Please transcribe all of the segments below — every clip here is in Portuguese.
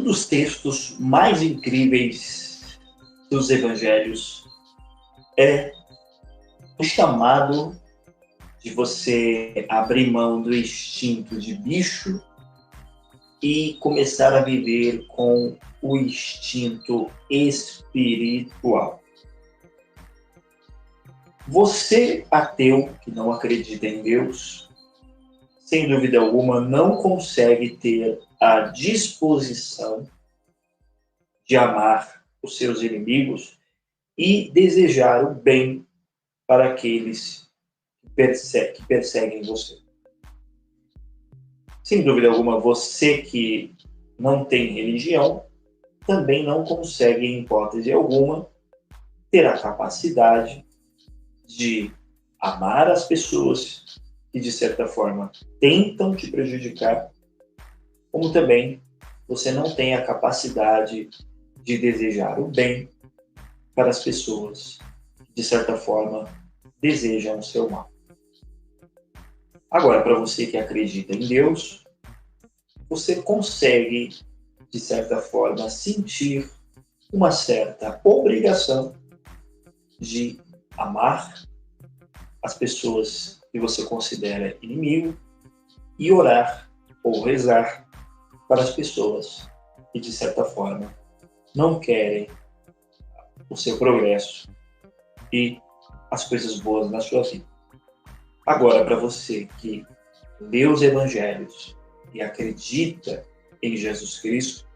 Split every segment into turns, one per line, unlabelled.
dos textos mais incríveis dos evangelhos é o chamado de você abrir mão do instinto de bicho e começar a viver com o instinto espiritual. Você, ateu, que não acredita em Deus, sem dúvida alguma, não consegue ter a disposição de amar os seus inimigos e desejar o bem para aqueles que perseguem você. Sem dúvida alguma, você que não tem religião também não consegue, em hipótese alguma, ter a capacidade de amar as pessoas que, de certa forma, tentam te prejudicar, como também você não tem a capacidade de desejar o bem para as pessoas que, de certa forma, desejam o seu mal. Agora, para você que acredita em Deus, você consegue, de certa forma, sentir uma certa obrigação de amar as pessoas que você considera inimigo e orar ou rezar para as pessoas que, de certa forma, não querem o seu progresso e as coisas boas na sua vida. Agora, para você que lê os evangelhos e acredita em Jesus Cristo,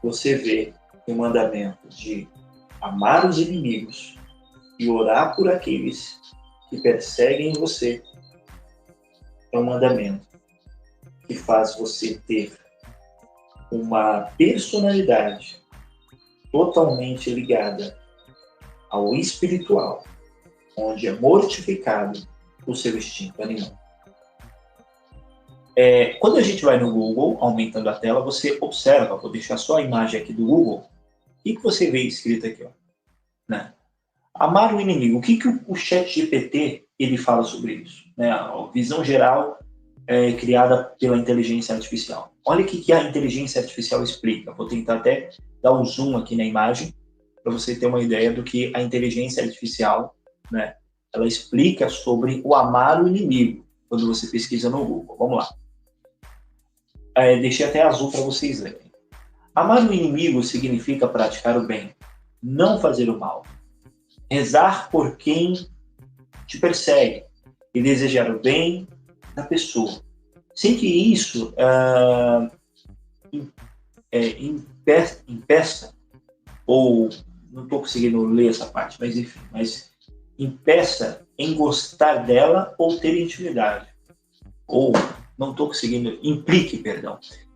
você vê o mandamento de amar os inimigos e orar por aqueles que perseguem você. É um mandamento que faz você ter uma personalidade totalmente ligada ao espiritual, onde é mortificado o seu instinto animal. Quando a gente vai no Google, aumentando a tela, você observa, vou deixar só a imagem aqui do Google, o que você vê escrito aqui? Ó, né? Amar o inimigo. O que o ChatGPT ele fala sobre isso? Né? A visão geral criada pela inteligência artificial. Olha o que a inteligência artificial explica. Vou tentar até dar um zoom aqui na imagem para você ter uma ideia do que a inteligência artificial, né, ela explica sobre o amar o inimigo quando você pesquisa no Google. Vamos lá. Deixei até azul para vocês lerem. Amar o inimigo significa praticar o bem, não fazer o mal. Rezar por quem te persegue e desejar o bem da pessoa, sem que isso impeça, ou não estou conseguindo ler essa parte, mas enfim, impeça em gostar dela ou ter intimidade, ou não estou conseguindo,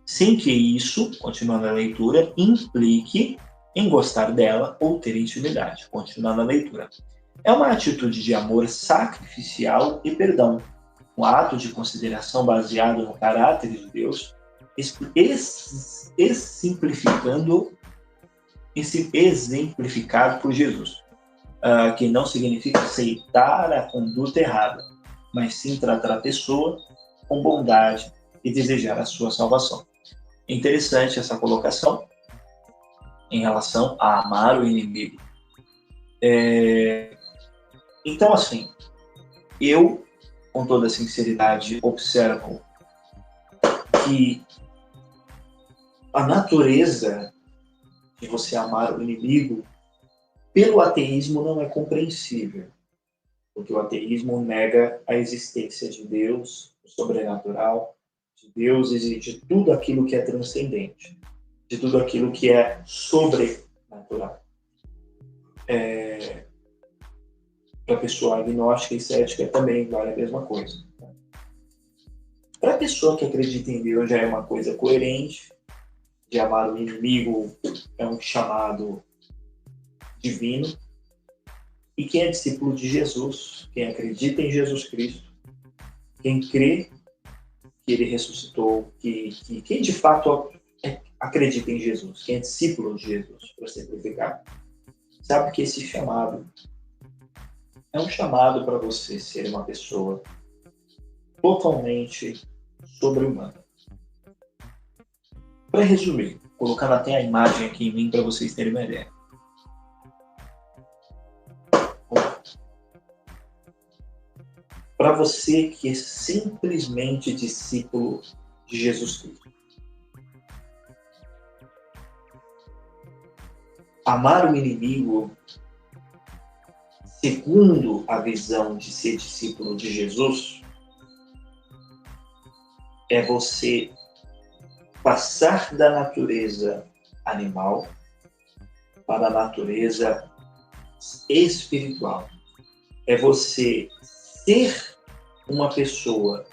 sem que isso, continuando a leitura, implique em gostar dela ou ter intimidade, continuando a leitura. É uma atitude de amor sacrificial e perdão, um ato de consideração baseado no caráter de Deus, exemplificado por Jesus, que não significa aceitar a conduta errada, mas sim tratar a pessoa com bondade e desejar a sua salvação. É interessante essa colocação em relação a amar o inimigo. Então, assim, eu, com toda sinceridade, observo que a natureza de você amar o inimigo pelo ateísmo não é compreensível, porque o ateísmo nega a existência de Deus, o sobrenatural, de Deus e de tudo aquilo que é transcendente, de tudo aquilo que é sobrenatural. Para a pessoa agnóstica e cética também vale a mesma coisa. Para a pessoa que acredita em Deus já é uma coisa coerente, de amar o inimigo é um chamado divino, e quem é discípulo de Jesus, quem acredita em Jesus Cristo, quem crê que ele ressuscitou, quem de fato acredita em Jesus, quem é discípulo de Jesus, para simplificar, sabe que esse chamado é um chamado para você ser uma pessoa totalmente sobre-humana. Para resumir, colocando até a imagem aqui em mim para vocês terem uma ideia. Para você que é simplesmente discípulo de Jesus Cristo. Amar o inimigo, segundo a visão de ser discípulo de Jesus, é você passar da natureza animal para a natureza espiritual. É você ser uma pessoa,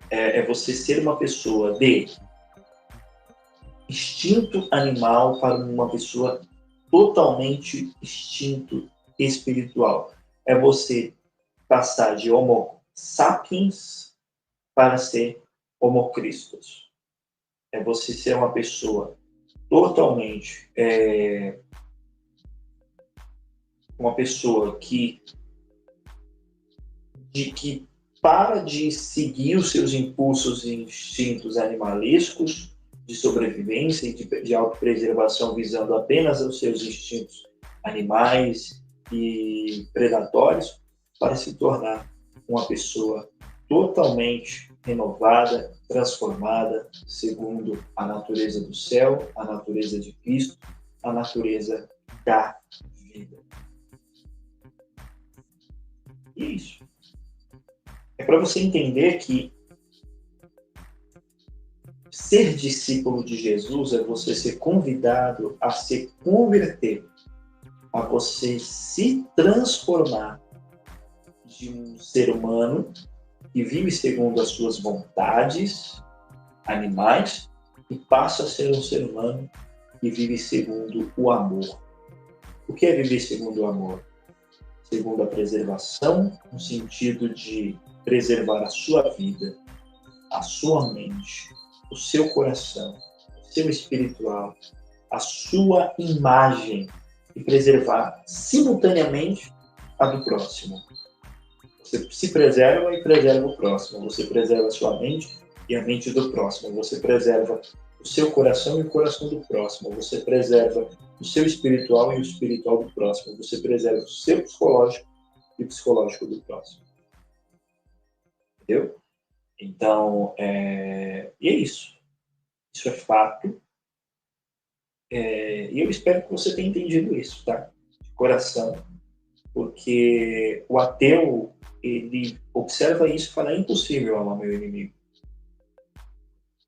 é você ser uma pessoa de instinto animal para uma pessoa totalmente instinto espiritual. É você passar de Homo sapiens para ser Homo Christus. É você ser uma pessoa totalmente uma pessoa que para de seguir os seus impulsos e instintos animalescos de sobrevivência e de autopreservação, visando apenas os seus instintos animais e predatórios, para se tornar uma pessoa totalmente renovada, transformada, segundo a natureza do céu, a natureza de Cristo, a natureza da vida. E é isso. É para você entender que ser discípulo de Jesus é você ser convidado a se converter, a você se transformar de um ser humano que vive segundo as suas vontades animais e passa a ser um ser humano que vive segundo o amor. O que é viver segundo o amor? Segundo a preservação, no sentido de preservar a sua vida, a sua mente, o seu coração, o seu espiritual, a sua imagem e preservar simultaneamente a do próximo. Você se preserva e preserva o próximo. Você preserva a sua mente e a mente do próximo. Você preserva o seu coração e o coração do próximo. Você preserva o seu espiritual e o espiritual do próximo. Você preserva o seu psicológico e o psicológico do próximo. Entendeu? Então, e é isso. Isso é fato. E eu espero que você tenha entendido isso, tá? De coração. Porque o ateu, ele observa isso e fala, é impossível amar meu inimigo.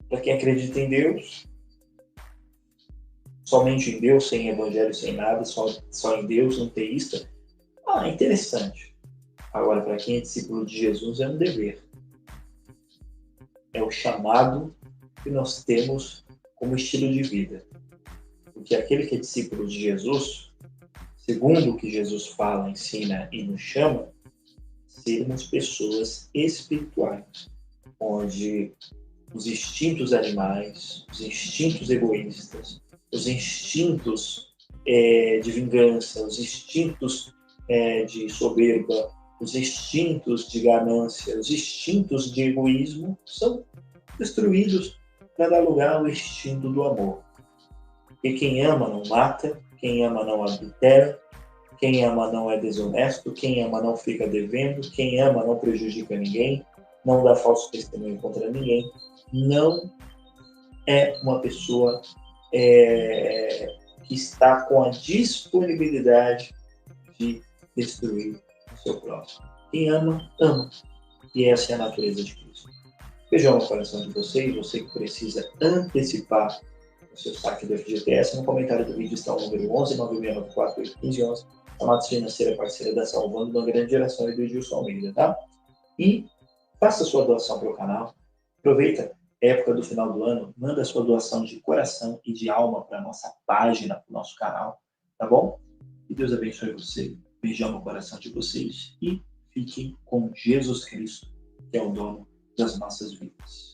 Para quem acredita em Deus, somente em Deus, sem evangelho, sem nada, só em Deus, um teísta, é interessante. Agora, para quem é discípulo de Jesus, é um dever. É o chamado que nós temos como estilo de vida. Porque aquele que é discípulo de Jesus, segundo o que Jesus fala, ensina e nos chama, sermos pessoas espirituais, onde os instintos animais, os instintos egoístas, os instintos de vingança, os instintos de soberba, os instintos de ganância, os instintos de egoísmo são destruídos para dar lugar ao instinto do amor. Porque quem ama não mata, quem ama não adultera, quem ama não é desonesto, quem ama não fica devendo, quem ama não prejudica ninguém, não dá falso testemunho contra ninguém, não é uma pessoa que está com a disponibilidade de destruir o seu próximo. Quem ama, ama. E essa é a natureza de Cristo. Beijão no coração de vocês, você que precisa antecipar o seu saque do FGTS. No comentário do vídeo está o número 11 9694 1511. A Matos Financeira, parceira da Salvando, uma grande geração e do Edilson Almeida, tá? E faça sua doação para o canal. Aproveita a época do final do ano, manda a sua doação de coração e de alma para a nossa página, para o nosso canal, tá bom? Que Deus abençoe você. Beijão no coração de vocês e fiquem com Jesus Cristo, que é o dono das nossas vidas.